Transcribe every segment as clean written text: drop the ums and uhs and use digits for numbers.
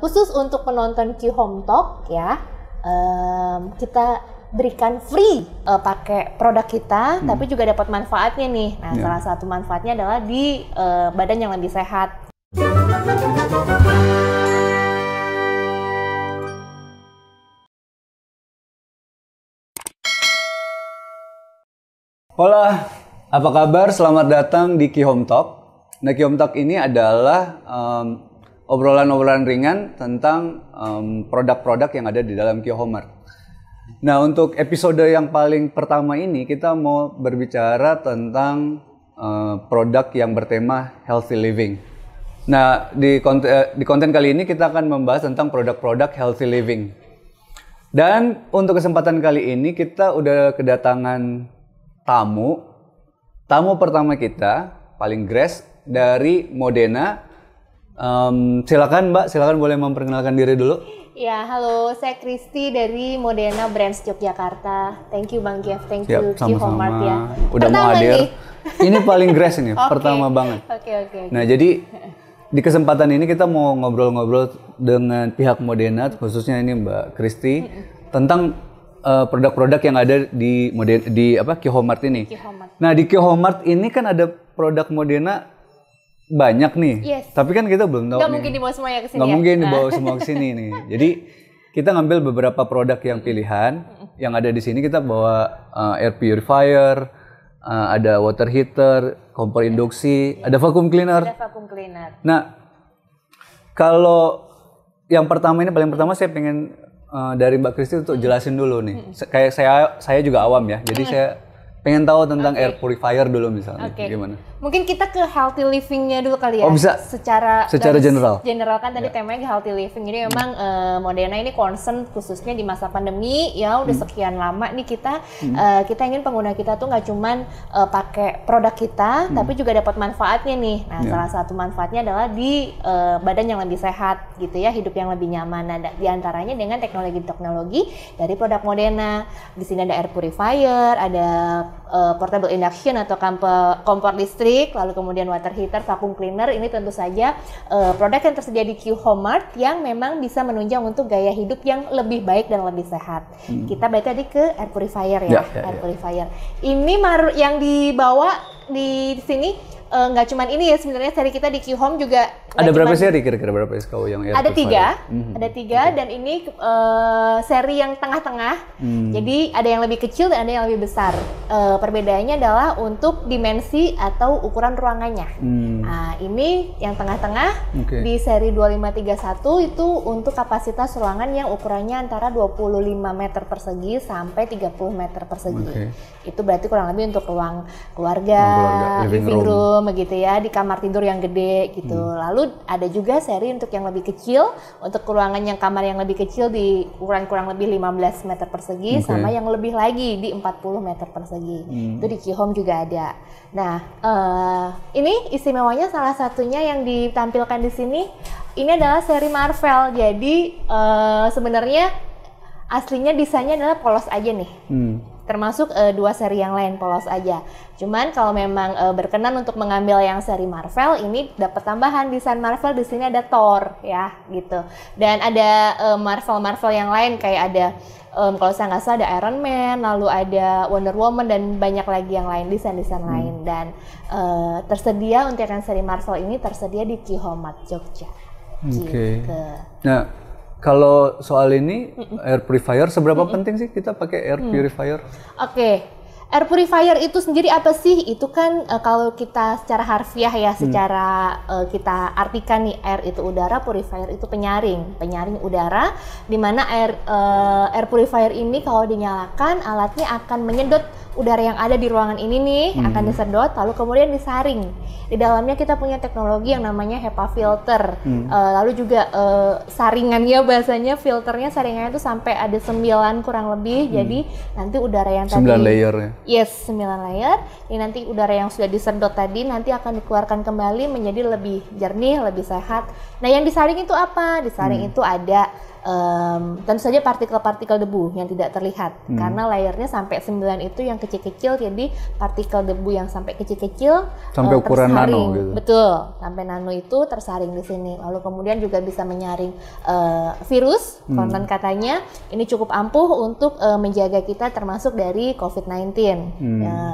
khusus untuk penonton Q Home Talk ya, kita berikan free pakai produk kita, tapi juga dapat manfaatnya nih. Nah, salah satu manfaatnya adalah di badan yang lebih sehat. Hola, apa kabar? Selamat datang di Q Home Talk. Nah, Q Home Talk ini adalah obrolan-obrolan ringan tentang produk-produk yang ada di dalam Q Homart. Nah, untuk episode yang paling pertama ini kita mau berbicara tentang produk yang bertema healthy living. Nah, di konten kali ini kita akan membahas tentang produk-produk healthy living. Dan untuk kesempatan kali ini kita udah kedatangan tamu pertama kita, paling grace dari Modena. Silakan Mbak, silakan boleh memperkenalkan diri dulu. Ya, halo, saya Kristi dari Modena Brands Yogyakarta. Thank you Bang Jeff, thank you Q Homart ya. Udah pertama mau hadir. Ini paling grace ini, pertama banget. Oke. Nah, jadi di kesempatan ini kita mau ngobrol-ngobrol dengan pihak Modena, khususnya ini Mbak Kristi, tentang produk-produk yang ada di Q Homart ini. Nah, di Q Homart ini kan ada produk Modena banyak nih. Yes. Tapi kan kita belum tahu. Nggak mungkin dibawa semuanya ke sini. Nggak mungkin dibawa semua ke sini nih. Jadi kita ngambil beberapa produk yang pilihan yang ada di sini. Kita bawa air purifier, ada water heater, kompor induksi, ada vacuum cleaner. Nah, kalau yang pertama ini paling pertama saya pengen dari Mbak Kristi untuk jelasin dulu nih. Kayak saya juga awam ya. Jadi saya pengen tahu tentang air purifier dulu misalnya. Gimana? Mungkin kita ke healthy living-nya dulu kali ya. Oh, bisa. Secara general. General kan tadi temanya healthy living. Jadi memang Modena ini concern khususnya di masa pandemi ya udah sekian lama nih kita ingin pengguna kita tuh nggak cuman pakai produk kita, tapi juga dapat manfaatnya nih. Nah, salah satu manfaatnya adalah di badan yang lebih sehat gitu ya, hidup yang lebih nyaman. Nah, di antaranya dengan teknologi-teknologi dari produk Modena. Di sini ada air purifier, ada portable induction atau kompor listrik, lalu kemudian water heater, vacuum cleaner. Ini tentu saja produk yang tersedia di Q Homart yang memang bisa menunjang untuk gaya hidup yang lebih baik dan lebih sehat. Kita balik tadi ke air purifier ya. Air purifier. Ini yang dibawa di sini nggak cuman ini ya, sebenarnya seri kita di Q Home juga ada berapa seri, kira-kira berapa SKU yang air purifier? Ada tiga dan ini seri yang tengah-tengah. Jadi ada yang lebih kecil dan ada yang lebih besar. Perbedaannya adalah untuk dimensi atau ukuran ruangannya. Nah, ini yang tengah-tengah di seri 2531 itu untuk kapasitas ruangan yang ukurannya antara 25 meter persegi sampai 30 meter persegi. Itu berarti kurang lebih untuk ruang keluarga, living room begitu ya, di kamar tidur yang gede gitu. Lalu ada juga seri untuk yang lebih kecil, untuk ruangan yang kamar yang lebih kecil di ukuran kurang lebih 15 meter persegi sama yang lebih lagi di 40 meter persegi. Itu di Q Home juga ada. Nah, ini istimewanya salah satunya yang ditampilkan di sini, ini adalah seri Marvel. Jadi sebenarnya aslinya desainnya adalah polos aja nih. Termasuk dua seri yang lain polos aja. Cuman kalau memang berkenan untuk mengambil yang seri Marvel, ini dapat tambahan desain Marvel. Di sini ada Thor ya gitu. Dan ada Marvel yang lain kayak ada kalau saya nggak salah ada Iron Man, lalu ada Wonder Woman dan banyak lagi yang lain, desain-desain lain. Dan tersedia untuk yang seri Marvel ini tersedia di Q Homart Jogja. Gitu. Nah, kalau soal ini air purifier seberapa penting sih kita pakai air purifier? Air purifier itu sendiri apa sih? Itu kan kalau kita secara harfiah ya, secara kita artikan nih, air itu udara, purifier itu penyaring udara, di mana air purifier ini kalau dinyalakan alatnya akan menyedot udara yang ada di ruangan ini nih, akan disedot lalu kemudian disaring. Di dalamnya kita punya teknologi yang namanya HEPA filter. Lalu juga saringannya, bahasanya filternya, saringannya itu sampai ada 9 kurang lebih. Jadi nanti udara yang 9 layer ya? Yes, 9 layer. Ini nanti udara yang sudah disedot tadi nanti akan dikeluarkan kembali menjadi lebih jernih, lebih sehat. Nah, yang disaring itu apa? Disaring itu ada tentu saja partikel-partikel debu yang tidak terlihat karena layernya sampai 9 itu yang kecil-kecil, jadi partikel debu yang sampai kecil-kecil sampai ukuran tersaring. nano gitu. Betul, sampai nano itu tersaring di sini. Lalu kemudian juga bisa menyaring virus, konon katanya ini cukup ampuh untuk menjaga kita termasuk dari COVID-19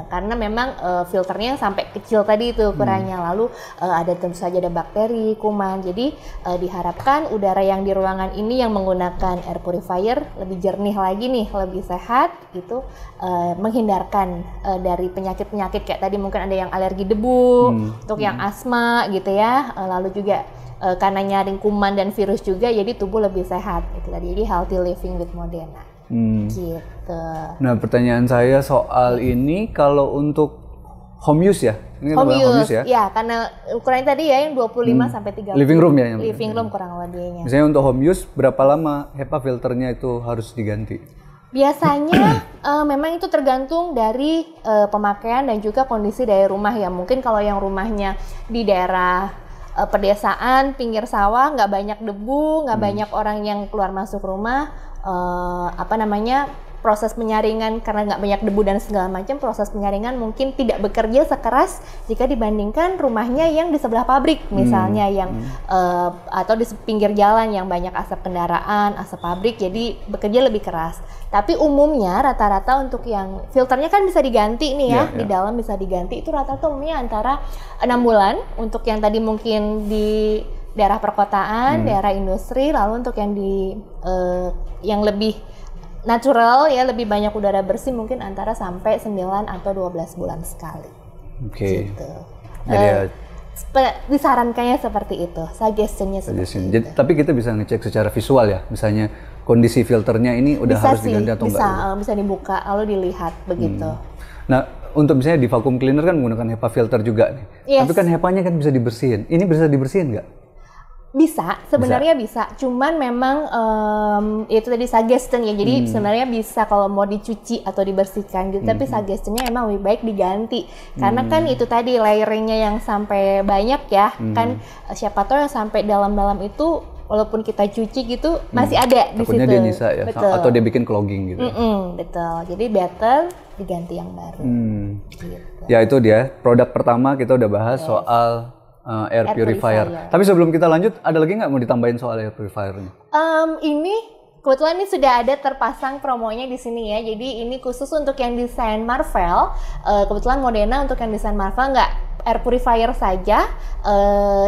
karena memang filternya sampai kecil tadi itu ukurannya. Lalu ada tentu saja ada bakteri, kuman. Jadi diharapkan udara yang di ruangan ini yang menggunakan air purifier lebih jernih lagi nih, lebih sehat gitu, menghindarkan dari penyakit-penyakit kayak tadi mungkin ada yang alergi debu, untuk yang asma gitu ya, lalu juga karena nyaring kuman dan virus juga, jadi tubuh lebih sehat gitu tadi. Jadi healthy living with Moderna. Gitu. Nah, pertanyaan saya soal ini kalau untuk home use ya? Ini home use ya? Ya, karena ukurannya tadi ya yang 25 sampai 30. Living room ya? Living room kurang lebihnya. Misalnya untuk home use, berapa lama HEPA filternya itu harus diganti? Biasanya memang itu tergantung dari pemakaian dan juga kondisi dari rumah ya. Mungkin kalau yang rumahnya di daerah pedesaan, pinggir sawah, nggak banyak debu, nggak banyak orang yang keluar masuk rumah, proses penyaringan karena nggak banyak debu dan segala macam, proses penyaringan mungkin tidak bekerja sekeras jika dibandingkan rumahnya yang di sebelah pabrik misalnya atau di pinggir jalan yang banyak asap kendaraan, asap pabrik, jadi bekerja lebih keras. Tapi umumnya rata-rata untuk yang filternya kan bisa diganti nih ya, di dalam bisa diganti, itu rata-rata umumnya antara 6 bulan untuk yang tadi mungkin di daerah perkotaan, daerah industri, lalu untuk yang di yang lebih natural ya, lebih banyak udara bersih mungkin antara sampai 9 atau 12 bulan sekali. Oke. Gitu. Disarankannya seperti itu, suggestionnya seperti itu. Tapi kita bisa ngecek secara visual ya, misalnya kondisi filternya ini udah harus diganti atau enggak? Bisa dibuka lalu dilihat begitu. Nah, untuk misalnya di vacuum cleaner kan menggunakan HEPA filter juga nih. Yes. Tapi kan HEPA-nya kan bisa dibersihin. Ini bisa dibersihin nggak? Bisa, sebenarnya bisa. Cuman memang itu tadi suggestion ya. Jadi sebenarnya bisa kalau mau dicuci atau dibersihkan gitu. Tapi suggestionnya emang lebih baik diganti. Karena kan itu tadi layeringnya yang sampai banyak ya. Kan siapa tahu yang sampai dalam-dalam itu walaupun kita cuci gitu masih ada di situ. Takutnya dia nyisa ya. Betul. Atau dia bikin clogging gitu. Betul. Jadi better diganti yang baru. Gitu. Ya itu dia. Produk pertama kita udah bahas soal air purifier. Tapi sebelum kita lanjut, ada lagi nggak mau ditambahin soal air purifier-nya? Ini kebetulan ini sudah ada terpasang promonya di sini ya. Jadi ini khusus untuk yang desain Marvel. Kebetulan Moderna untuk yang desain Marvel nggak air purifier saja.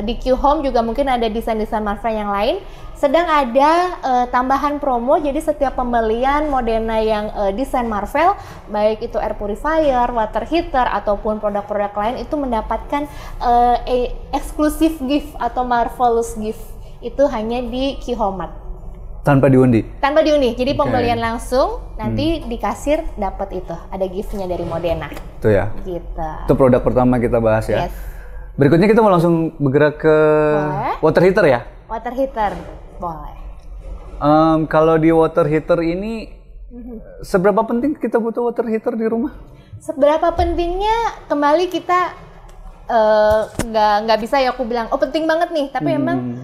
Di Q Home juga mungkin ada desain-desain Marvel yang lain. Sedang ada tambahan promo, jadi setiap pembelian Moderna yang desain Marvel, baik itu air purifier, water heater, ataupun produk-produk lain itu mendapatkan eksklusif gift atau marvelous gift. Itu hanya di Q-Home. Tanpa diundi? Tanpa diundi, jadi pembelian langsung, nanti di kasir dapat itu, ada gift-nya dari Moderna. Itu ya? Gitu. Itu produk pertama kita bahas ya? Yes. Berikutnya kita mau langsung bergerak ke water heater ya? Water heater. Boleh. Kalau di water heater ini, seberapa penting kita butuh water heater di rumah? Seberapa pentingnya kembali kita nggak bisa ya aku bilang, oh penting banget nih. Tapi emang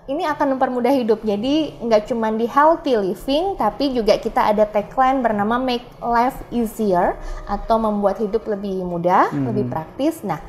ini akan mempermudah hidup. Jadi nggak cuma di healthy living, tapi juga kita ada tagline bernama make life easier atau membuat hidup lebih mudah, lebih praktis. Nah,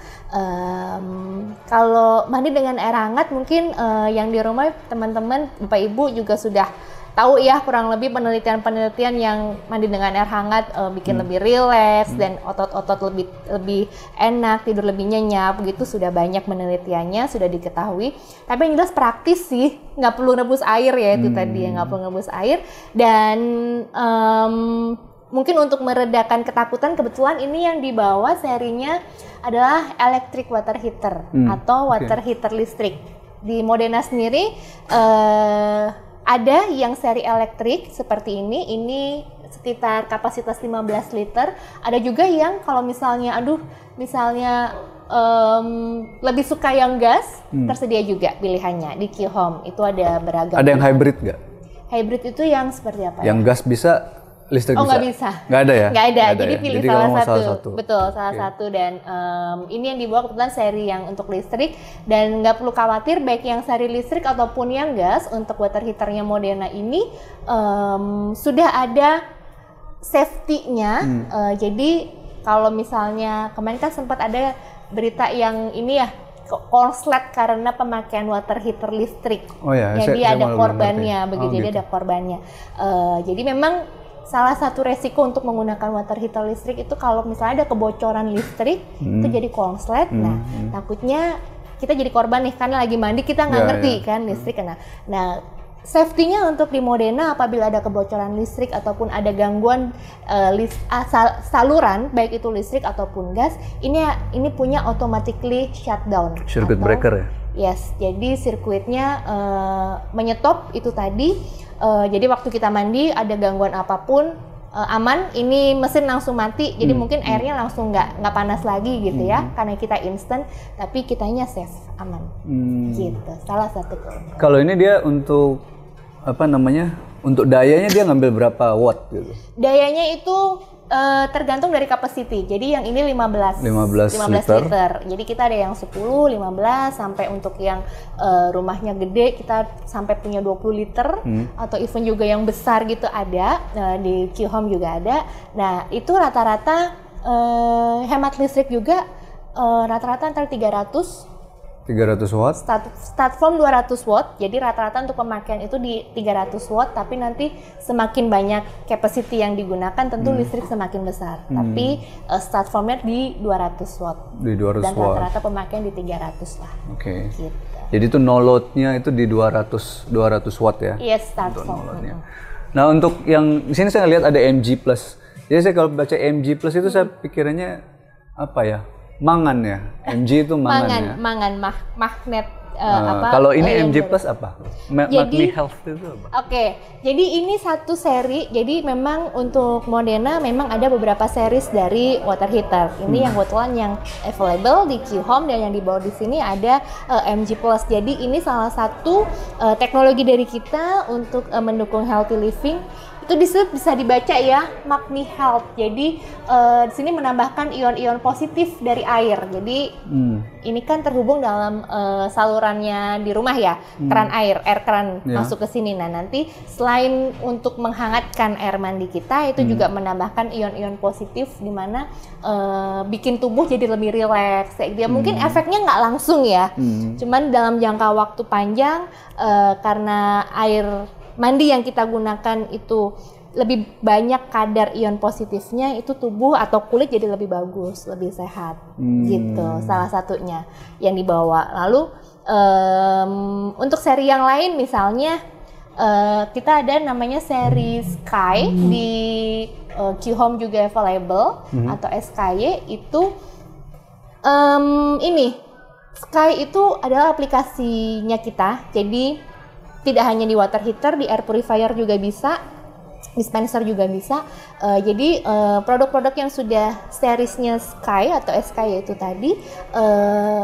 kalau mandi dengan air hangat mungkin yang di rumah teman-teman Bapak Ibu juga sudah tahu ya kurang lebih penelitian-penelitian yang mandi dengan air hangat bikin lebih rileks dan otot-otot lebih enak, tidur lebih nyenyak, begitu sudah banyak penelitiannya, sudah diketahui. Tapi yang jelas praktis sih, nggak perlu rebus air ya itu tadi ya, nggak perlu rebus air. Dan mungkin untuk meredakan ketakutan, kebetulan ini yang dibawa serinya adalah electric water heater atau water heater listrik. Di Moderna sendiri ada yang seri elektrik seperti ini sekitar kapasitas 15 liter. Ada juga yang kalau misalnya, lebih suka yang gas, tersedia juga pilihannya di Q Home. Itu ada beragam. Ada yang hybrid nggak? Hybrid itu yang seperti apa? Yang gas bisa, listrik Oh, bisa? nggak bisa. Nggak ada ya? Nggak ada. Jadi ya? pilih Jadi salah kamu satu. Betul, salah satu. Dan ini yang dibawa kebetulan seri yang untuk listrik. Dan nggak perlu khawatir baik yang seri listrik ataupun yang gas, untuk water heaternya Moderna ini sudah ada safety-nya. Jadi kalau misalnya kemarin kan sempat ada berita yang ini ya, konslet karena pemakaian water heater listrik. Oh ya, jadi saya ada korbannya, begitu. Jadi gitu. ada korbannya. Jadi memang salah satu resiko untuk menggunakan water heater listrik itu kalau misalnya ada kebocoran listrik, itu jadi konslet. Nah, takutnya kita jadi korban nih, karena lagi mandi kita nggak ngerti kan listrik kena. Nah, safety-nya untuk di Moderna apabila ada kebocoran listrik ataupun ada gangguan saluran baik itu listrik ataupun gas, ini punya automatically shutdown. Circuit breaker ya? Yes, jadi sirkuitnya menyetop itu tadi. Jadi waktu kita mandi ada gangguan apapun aman, ini mesin langsung mati. Jadi mungkin airnya langsung nggak panas lagi gitu ya, karena kita instant, tapi kitanya safe, aman. Gitu. Salah satu. Kalau ini dia untuk apa namanya? Untuk dayanya dia ngambil berapa watt gitu? Dayanya itu tergantung dari capacity. Jadi yang ini 15 liter. Jadi kita ada yang 10, 15 sampai untuk yang rumahnya gede kita sampai punya 20 liter atau even juga yang besar gitu ada. Di Qhome juga ada. Nah, itu rata-rata hemat listrik juga rata-rata antara 300 watt? Start from 200 watt, jadi rata-rata untuk pemakaian itu di 300 watt, tapi nanti semakin banyak capacity yang digunakan tentu listrik semakin besar. Tapi start from-nya di 200 watt. Di 200 dan watt. rata-rata pemakaian di 300 lah. Oke. Gitu. Jadi itu no load-nya itu di 200 watt ya? Yes, start from. Nah, untuk yang di sini saya lihat ada MG+. Jadi saya kalau baca MG+, itu saya pikirannya apa ya? Mangan ya, MG itu mangan ya. Magnet Kalau ini MG Plus apa? Magni Health itu apa? Oke, jadi ini satu seri. Jadi memang untuk Moderna memang ada beberapa series dari water heater. Ini yang kebetulan yang available di Qhome, dan yang dibawa di sini ada MG Plus. Jadi ini salah satu teknologi dari kita untuk mendukung healthy living. Itu bisa dibaca ya, Magni Health. Jadi di sini menambahkan ion-ion positif dari air. Jadi ini kan terhubung dalam salurannya di rumah ya, keran air keran masuk ke sini. Nah, nanti selain untuk menghangatkan air mandi kita, itu juga menambahkan ion-ion positif di mana bikin tubuh jadi lebih rileks. Dia mungkin efeknya nggak langsung ya, cuman dalam jangka waktu panjang karena air mandi yang kita gunakan itu lebih banyak kadar ion positifnya, itu tubuh atau kulit jadi lebih bagus, lebih sehat gitu. Salah satunya yang dibawa. Lalu untuk seri yang lain misalnya kita ada namanya seri Sky di Qhome juga available atau SKY itu ini Sky itu adalah aplikasinya kita. Jadi tidak hanya di water heater, di air purifier juga bisa, dispenser juga bisa. Jadi produk-produk yang sudah seriesnya Sky atau SKY itu tadi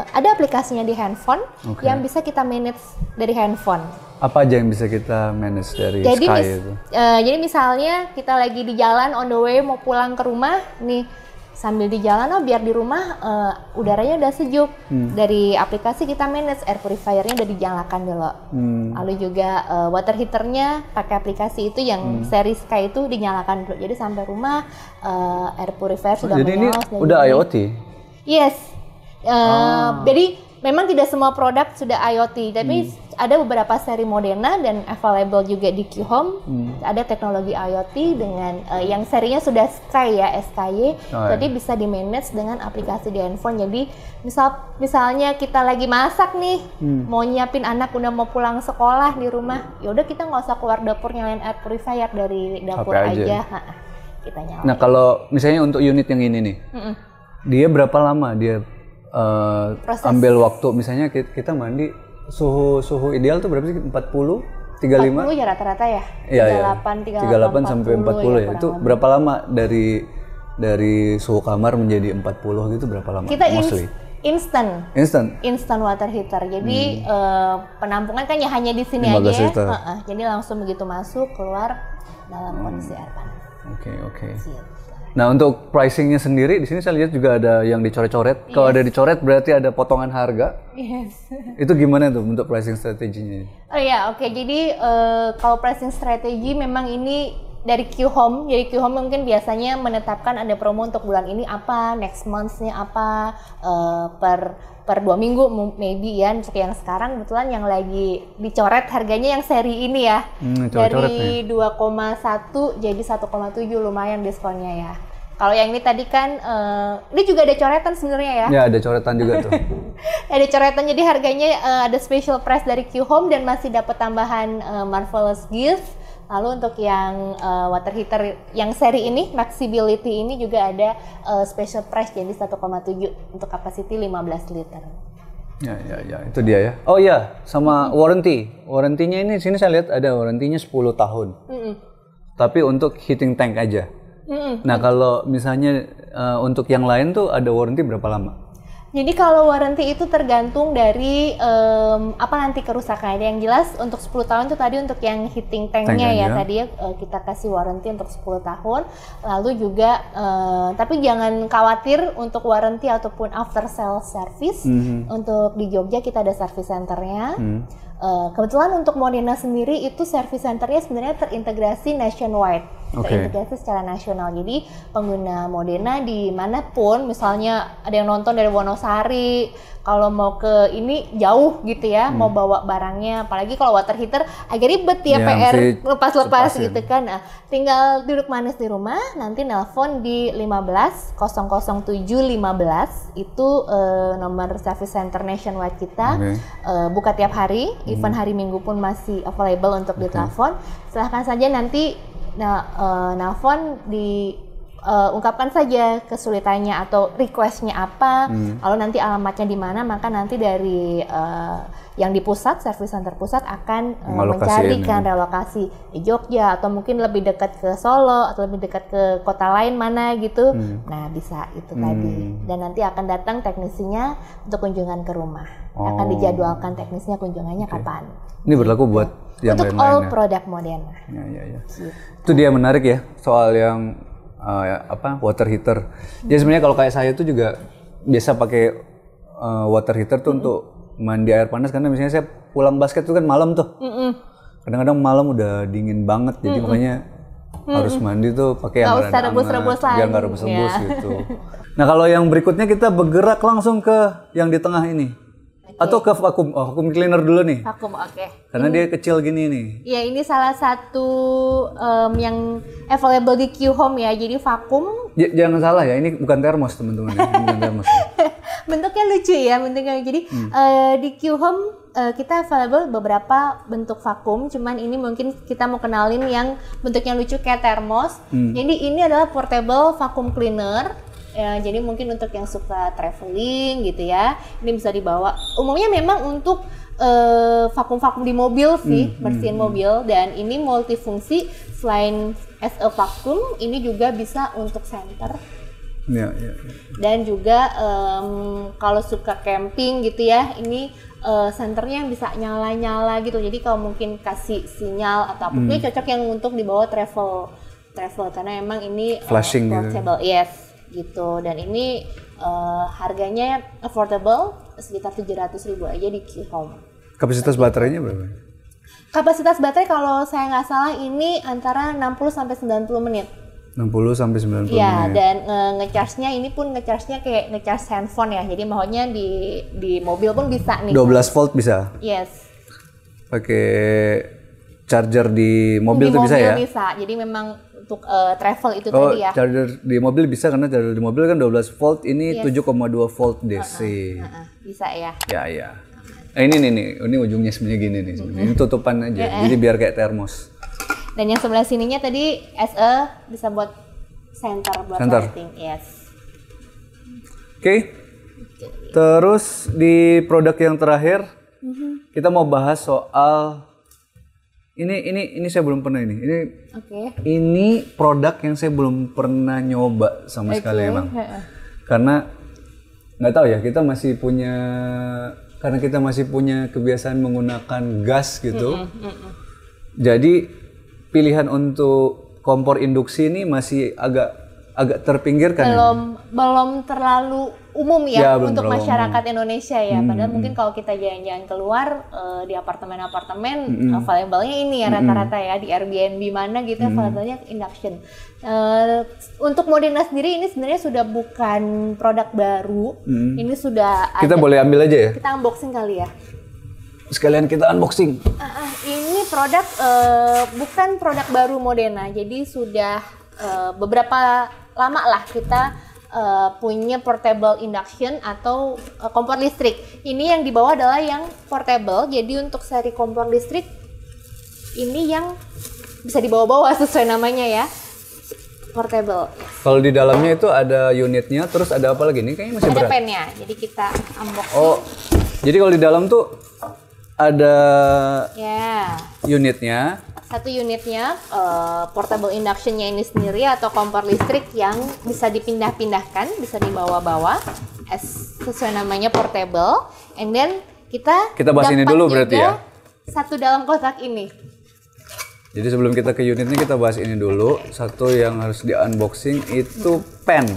ada aplikasinya di handphone yang bisa kita manage dari handphone. Apa aja yang bisa kita manage dari Sky itu? Jadi misalnya kita lagi di jalan on the way mau pulang ke rumah nih, sambil di jalan biar di rumah udaranya udah sejuk. Dari aplikasi kita manage air purifiernya udah dinyalakan dulu. Lalu juga water heaternya pakai aplikasi itu yang seri Sky itu dinyalakan dulu. Jadi sampai rumah air purifier sudah jadi menyala. Jadi ini udah IoT? Yes. Jadi memang tidak semua produk sudah IoT, tapi ada beberapa seri Moderna dan available juga di Qhome. Ada teknologi IoT dengan yang serinya sudah Sky ya, SKY. Jadi bisa di manage dengan aplikasi di handphone. Jadi misalnya kita lagi masak nih, mau nyiapin anak udah mau pulang sekolah di rumah, ya udah kita nggak usah keluar dapur nyalain air purifier, dari dapur aja. Kita nyalain. Nah, kalau misalnya untuk unit yang ini nih, dia berapa lama dia ambil waktu? Misalnya kita mandi suhu ideal tuh berapa sih? 40, 35? 40 ya rata-rata ya? Iya, 38 sampai 40 ya. Itu berapa lama dari suhu kamar menjadi 40 gitu, berapa lama? Kita instant water heater. Jadi penampungan kan ya hanya di sini aja ya. Jadi langsung begitu masuk keluar dalam kondisi air panas. Oke. Nah, untuk pricingnya sendiri di sini saya lihat juga ada yang dicoret-coret. Kalau ada dicoret berarti ada potongan harga. Yes. Itu gimana tuh untuk pricing strateginya? Oh ya, oke. Jadi kalau pricing strategi memang ini dari Q-Home. Jadi Q-Home mungkin biasanya menetapkan ada promo untuk bulan ini apa, next month-nya apa, per 2 minggu maybe ya. Untuk yang sekarang kebetulan yang lagi dicoret harganya yang seri ini ya. Dari 2,1 jadi 1,7 lumayan diskonnya ya. Kalau yang ini tadi kan, ini juga ada coretan sebenarnya ya? Ya, ada coretan juga tuh. Ada coretan, jadi harganya ada special price dari Q-Home dan masih dapat tambahan Marvelous Gift. Lalu untuk yang water heater yang seri ini, Maxibility ini juga ada special price jadi 1,7 untuk capacity 15 liter. Ya, itu dia ya. Oh ya, sama warranty. Warranty-nya ini sini saya lihat ada warranty-nya 10 tahun. Tapi untuk heating tank aja. Nah, kalau misalnya untuk yang lain tuh ada warranty berapa lama? Jadi kalau warranty itu tergantung dari apa nanti kerusakannya. Yang jelas untuk 10 tahun itu tadi untuk yang heating tanknya ya. Tadi kita kasih warranty untuk 10 tahun. Lalu juga, tapi jangan khawatir untuk warranty ataupun after sale service. Untuk di Jogja kita ada service centernya. Kebetulan untuk Modena sendiri itu service centernya sebenarnya terintegrasi nationwide. Terintegrasi secara nasional. Jadi pengguna Modena dimanapun, misalnya ada yang nonton dari Wonosari, kalau mau ke ini jauh gitu ya, mau bawa barangnya, apalagi kalau water heater agak ribet ya, PR lepas-lepas gitu kan. Nah, tinggal duduk manis di rumah, nanti nelpon di 15 007 15 itu nomor service center nationwide kita. Buka tiap hari, even hari Minggu pun masih available untuk ditelepon. Silahkan saja nanti nelfon ungkapkan saja kesulitannya atau requestnya apa, lalu nanti alamatnya di mana, maka nanti dari yang di pusat, service center pusat akan mencarikan relokasi di Jogja atau mungkin lebih dekat ke Solo atau lebih dekat ke kota lain mana gitu. Nah, bisa itu tadi. Dan nanti akan datang teknisinya untuk kunjungan ke rumah. Akan dijadwalkan teknisnya kunjungannya kapan. Ini berlaku buat yang untuk lain-lain all ya? produk Modena. Ya. Itu dia menarik ya soal yang water heater. Jadi sebenarnya kalau kayak saya tuh juga biasa pakai water heater tuh untuk mandi air panas, karena misalnya saya pulang basket tuh kan malam tuh. Kadang-kadang malam udah dingin banget, jadi makanya harus mandi tuh pakai yang rada rebus-rebus hangat biar nggak rebus-rebus gitu. Nah, kalau yang berikutnya kita bergerak langsung ke yang di tengah ini. Atau ke vakum, vakum cleaner dulu nih. Vakum, Karena dia kecil gini nih. Ya, ini salah satu yang available di Q-Home ya. Jadi vakum. Jangan salah ya, ini bukan termos teman-teman. Bukan termos. Bentuknya lucu ya, bentuknya. Jadi di Q-Home kita available beberapa bentuk vakum. Cuman ini mungkin kita mau kenalin yang bentuknya lucu kayak termos. Jadi ini adalah portable vacuum cleaner. Ya, jadi mungkin untuk yang suka traveling gitu ya, ini bisa dibawa. Umumnya memang untuk vakum-vakum di mobil sih, bersihin mobil. Dan ini multifungsi, selain as a vacuum, ini juga bisa untuk center. Ya. Dan juga kalau suka camping gitu ya, ini senternya bisa nyala-nyala gitu. Jadi kalau mungkin kasih sinyal atau apa, ini cocok yang untuk dibawa travel karena emang ini flashing portable, gitu. Yes. Gitu. Dan ini harganya affordable, sekitar 700.000 aja di Q-Home. Kapasitas baterainya berapa? Kapasitas baterai kalau saya nggak salah ini antara 60-90 menit. 60-90 ya, menit. Dan nge-charge-nya ini pun nge-charge-nya kayak nge-charge handphone ya. Jadi maunya di mobil pun bisa nih. 12 volt bisa? Yes. Pakai charger di mobil tuh bisa ya? Di mobil bisa. Jadi memang untuk travel itu tadi ya. Charger di mobil bisa, karena charger di mobil kan 12 volt, ini 7,2 volt DC. Bisa ya. Ya. Nah, ini ujungnya sebenarnya gini nih. Ini tutupan aja, jadi biar kayak termos. Dan yang sebelah sininya tadi bisa buat center buat lighting. Yes. Oke. Terus di produk yang terakhir, kita mau bahas soal ini saya belum pernah ini. Ini produk yang saya belum pernah nyoba sama sekali emang. Karena nggak tahu ya, kita masih punya kebiasaan menggunakan gas gitu. Jadi pilihan untuk kompor induksi ini masih agak terpinggirkan. Belum terlalu umum ya untuk masyarakat umum. Indonesia ya. Padahal mungkin kalau kita jalan-jalan keluar di apartemen-apartemen available-nya ini ya rata-rata ya di Airbnb mana gitu available-nya induction. Untuk Modena sendiri ini sebenarnya sudah bukan produk baru. Ini sudah kita boleh ambil aja ya. Kita unboxing kali ya. Sekalian kita unboxing. Ini produk bukan produk baru Modena. Jadi sudah beberapa lama lah kita punya portable induction atau kompor listrik. Ini yang di bawah adalah yang portable. Jadi untuk seri kompor listrik ini yang bisa dibawa-bawa sesuai namanya ya. Portable. Kalau di dalamnya itu ada unitnya, terus ada apa lagi? Ini kayaknya masih berat. Ada pennya. Jadi kita unboxing. Oh. Jadi kalau di dalam tuh ada unitnya. Satu unitnya portable inductionnya ini sendiri atau kompor listrik yang bisa dipindah-pindahkan, bisa dibawa-bawa, sesuai namanya portable. And then kita bahas ini dulu berarti ya. Satu dalam kotak ini. Jadi sebelum kita ke unitnya kita bahas ini dulu. Satu yang harus di unboxing itu pen.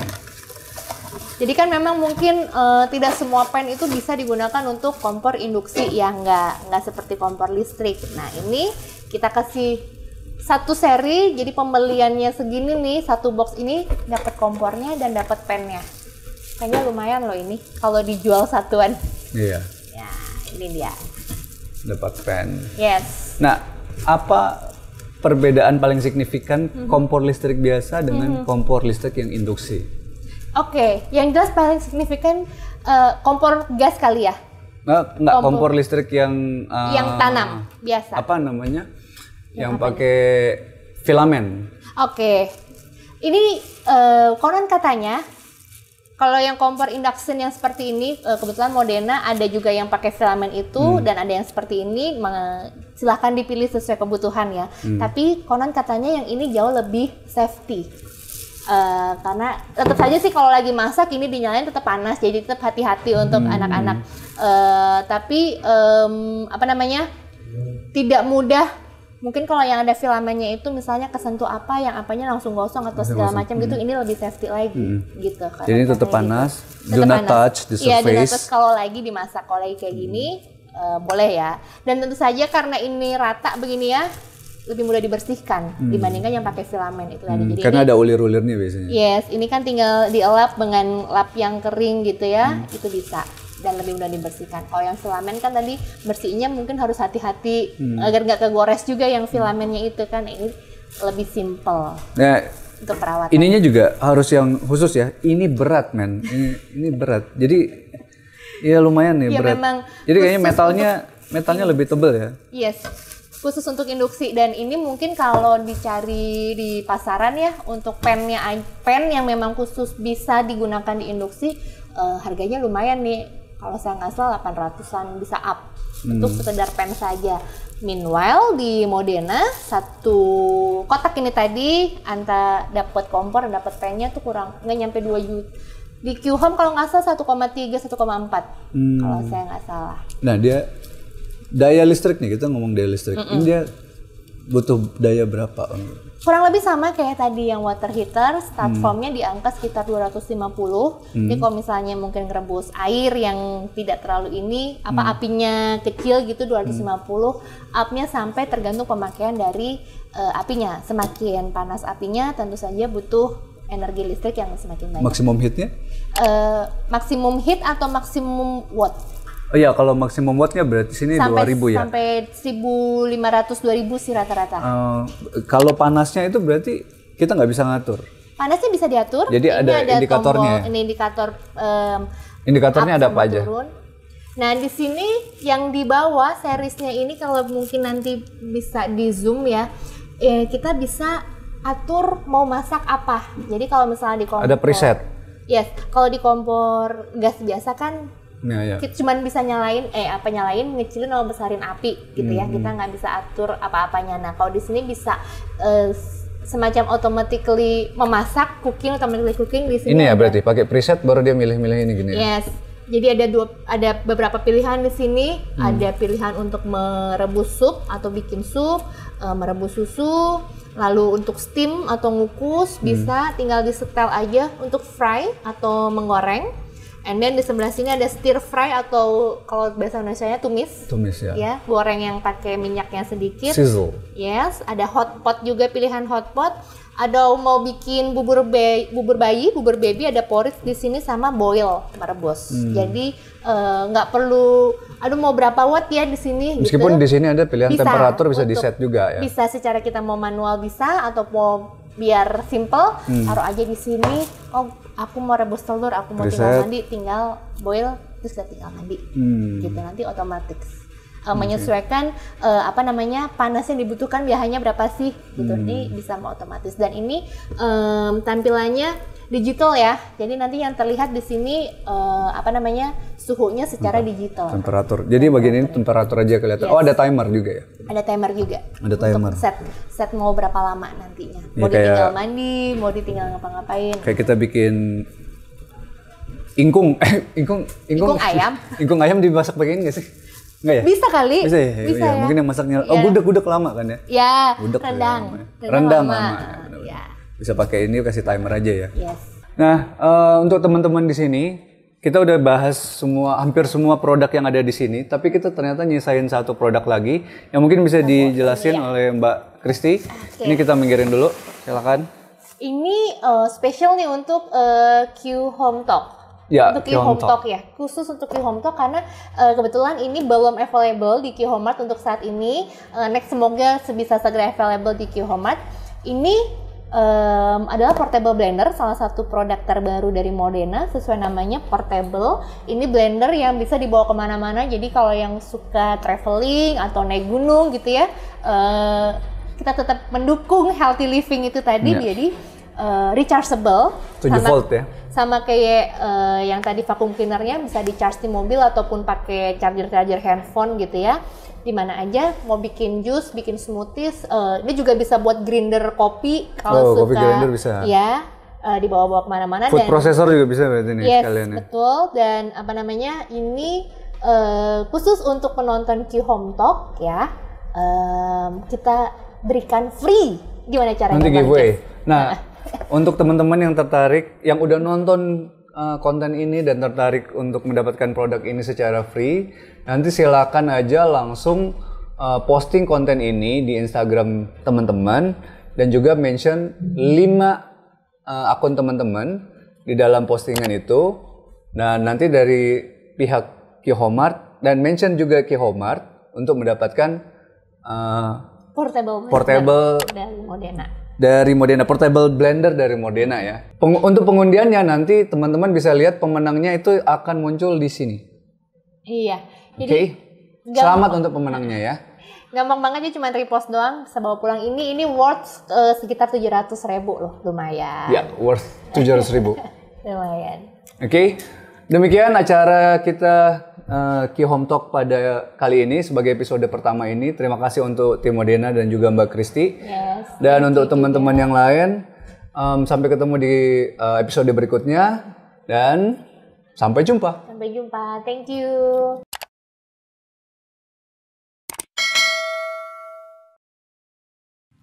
Jadi kan memang mungkin tidak semua pen itu bisa digunakan untuk kompor induksi ya, nggak seperti kompor listrik. Nah ini kita kasih satu seri, jadi pembeliannya segini nih, satu box ini dapat kompornya dan dapat pennya. Kayaknya lumayan loh ini kalau dijual satuan. Iya. Ya ini dia. Dapat pen. Yes. Nah apa perbedaan paling signifikan kompor listrik biasa dengan kompor listrik yang induksi? Oke, yang jelas paling signifikan kompor gas kali ya? Nggak, kompor listrik yang tanam biasa. Apa namanya? Yang pakai filamen. Oke, ini konon katanya kalau yang kompor induction yang seperti ini kebetulan Modena ada juga yang pakai filamen itu dan ada yang seperti ini. Silahkan dipilih sesuai kebutuhan ya. Tapi konon katanya yang ini jauh lebih safety. Karena tetap saja sih kalau lagi masak ini dinyalain tetap panas, jadi tetap hati-hati untuk anak-anak. Tapi apa namanya, tidak mudah. Mungkin kalau yang ada filamennya itu misalnya kesentuh apa, yang apanya langsung gosong atau segala macam gitu, ini lebih safety lagi gitu. Jadi tetap panas, do not touch the surface. Iya, do not touch kalau lagi dimasak, kalau lagi kayak gini boleh ya. Dan tentu saja karena ini rata begini ya, lebih mudah dibersihkan dibandingkan yang pakai filamen itu tadi. Jadi karena ini, ada ulir-ulirnya biasanya. Yes, ini kan tinggal dielap dengan lap yang kering gitu ya, itu bisa dan lebih mudah dibersihkan. Kalau yang filamen kan tadi bersihnya mungkin harus hati-hati agar nggak kegores juga yang filamennya itu kan. Ini lebih simple untuk perawatan. Ininya juga harus yang khusus ya. Ini berat men, ini berat. Jadi ya lumayan nih ya, berat. Jadi kayaknya metalnya lebih tebal ya. Yes. Khusus untuk induksi, dan ini mungkin kalau dicari di pasaran ya untuk pen yang memang khusus bisa digunakan di induksi, harganya lumayan nih. Kalau saya nggak salah 800-an bisa up untuk sekedar pen saja. Meanwhile di Modena satu kotak ini tadi antara dapat kompor dan dapat pennya tuh kurang nggak nyampe 2 juta. Di Q-Home kalau nggak salah 1,3 1,4 kalau saya nggak salah. Nah dia daya listrik nih, kita ngomong daya listrik. Ini dia butuh daya berapa? Kurang lebih sama kayak tadi yang water heater, start formnya di angka sekitar 250. Jadi kalau misalnya mungkin ngerebus air yang tidak terlalu ini, apinya kecil gitu 250, upnya sampai tergantung pemakaian dari apinya. Semakin panas apinya tentu saja butuh energi listrik yang semakin banyak. Maksimum heatnya? Maksimum heat atau maksimum watt? Oh iya, kalau maksimum wattnya berarti sini 2000 ya? Sampai 1500-2000 sih rata-rata. Kalau panasnya itu berarti kita nggak bisa ngatur? Panasnya bisa diatur. Jadi ada indikatornya tombol, ini indikator indikatornya ada apa aja? Turun. Nah di sini yang di bawah seriesnya ini kalau mungkin nanti bisa di zoom ya, kita bisa atur mau masak apa. Jadi kalau misalnya di kompor, ada preset? Yes, kalau di kompor gas biasa kan ya. Kita cuman bisa nyalain ngecilin atau besarin api gitu ya, kita nggak bisa atur apa-apanya. Nah kalau di sini bisa semacam automatically memasak, automatically cooking di sini. Ini ya berarti pakai preset baru dia milih-milih ini gini. Yes, jadi ada beberapa pilihan di sini. Ada pilihan untuk merebus sup atau bikin sup, merebus susu, Lalu untuk steam atau ngukus bisa tinggal disetel aja untuk fry atau menggoreng. And then di sebelah sini ada stir fry atau kalau bahasa Indonesianya tumis. Tumis ya. Ya, goreng yang pakai minyaknya sedikit. Sizzle. Yes, ada hot pot juga, pilihan hot pot. Ada mau bikin bubur bayi, bubur baby, ada porridge di sini sama boil, merebus. Jadi nggak perlu, aduh mau berapa watt ya di sini. Meskipun gitu. di sini ada pilihan Bisa, temperatur bisa di set juga ya. Bisa secara kita mau manual bisa atau mau biar simple, taruh aja di sini. Oh, aku mau rebus telur, aku mau tinggal mandi, tinggal boil, terus kita tinggal mandi. Gitu nanti otomatis. Menyesuaikan panas yang dibutuhkan biayanya berapa sih gitu. Ini bisa mau otomatis dan ini tampilannya digital ya. Jadi nanti yang terlihat di sini suhunya secara digital. Temperatur. Jadi bagian ini temperatur aja kelihatan. Yes. Oh, ada timer juga ya? Ada timer juga. Ada timer. Untuk set mau berapa lama nantinya. Mau ditinggal mandi, mau ditinggal ngapa-ngapain. Kayak kita bikin ingkung ayam. Ingkung ayam dimasak pakai ini nggak sih? Enggak ya? Bisa kali. Bisa ya? Bisa ya. ya. Mungkin yang masaknya, gudeg lama kan ya? Ya, gudeg rendang lama. Ya. Bisa pakai ini, kasih timer aja ya? Yes. Nah, untuk teman-teman di sini, kita udah bahas hampir semua produk yang ada di sini, tapi kita ternyata nyisain satu produk lagi, yang mungkin bisa dijelasin oleh Mbak Kristi. Okay. Ini kita minggirin dulu, silakan. Ini spesial nih untuk Q Home Talk. Ya, untuk Q Home Talk ya, khusus untuk Q Home Talk karena kebetulan ini belum available di Q Home Mart untuk saat ini. Next semoga bisa segera available di Q Home Mart. Ini adalah portable blender, salah satu produk terbaru dari Modena, sesuai namanya portable. Ini blender yang bisa dibawa kemana-mana. Jadi kalau yang suka traveling atau naik gunung gitu ya, kita tetap mendukung healthy living itu tadi. Jadi rechargeable. 7 volt ya. Sama kayak yang tadi vacuum cleanernya bisa di-charge di mobil ataupun pakai charger handphone gitu ya. Di mana aja mau bikin jus, bikin smoothies, ini juga bisa buat grinder kopi kalau suka. Kopi grinder bisa. Ya, dibawa-bawa kemana-mana. Food processor juga bisa berarti nih sekalian. Yes, betul. Dan ini khusus untuk penonton Q Home Talk ya. Kita berikan free. Gimana caranya? Nanti giveaway. Nah, untuk teman-teman yang tertarik, yang udah nonton konten ini dan tertarik untuk mendapatkan produk ini secara free, nanti silakan aja langsung posting konten ini di Instagram teman-teman dan juga mention 5 akun teman-teman di dalam postingan itu. Dan nanti dari pihak Q-Homart dan mention juga Q-Homart untuk mendapatkan portable dari Modena. Dari Modena, portable blender dari Modena ya. Untuk pengundiannya nanti teman-teman bisa lihat pemenangnya itu akan muncul di sini. Iya. Oke. Selamat untuk pemenangnya ya. Gampang banget aja, cuma repost doang, bisa bawa pulang. Ini worth sekitar 700.000 loh, lumayan. Ya, worth 700.000. Lumayan. Oke. Demikian acara kita Q Home Talk pada kali ini sebagai episode pertama ini. Terima kasih untuk tim Modena dan juga Mbak Kristi. Yes, dan untuk teman-teman yang lain, sampai ketemu di episode berikutnya dan sampai jumpa. Sampai jumpa. Thank you.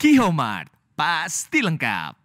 Q Home Mart, pasti lengkap.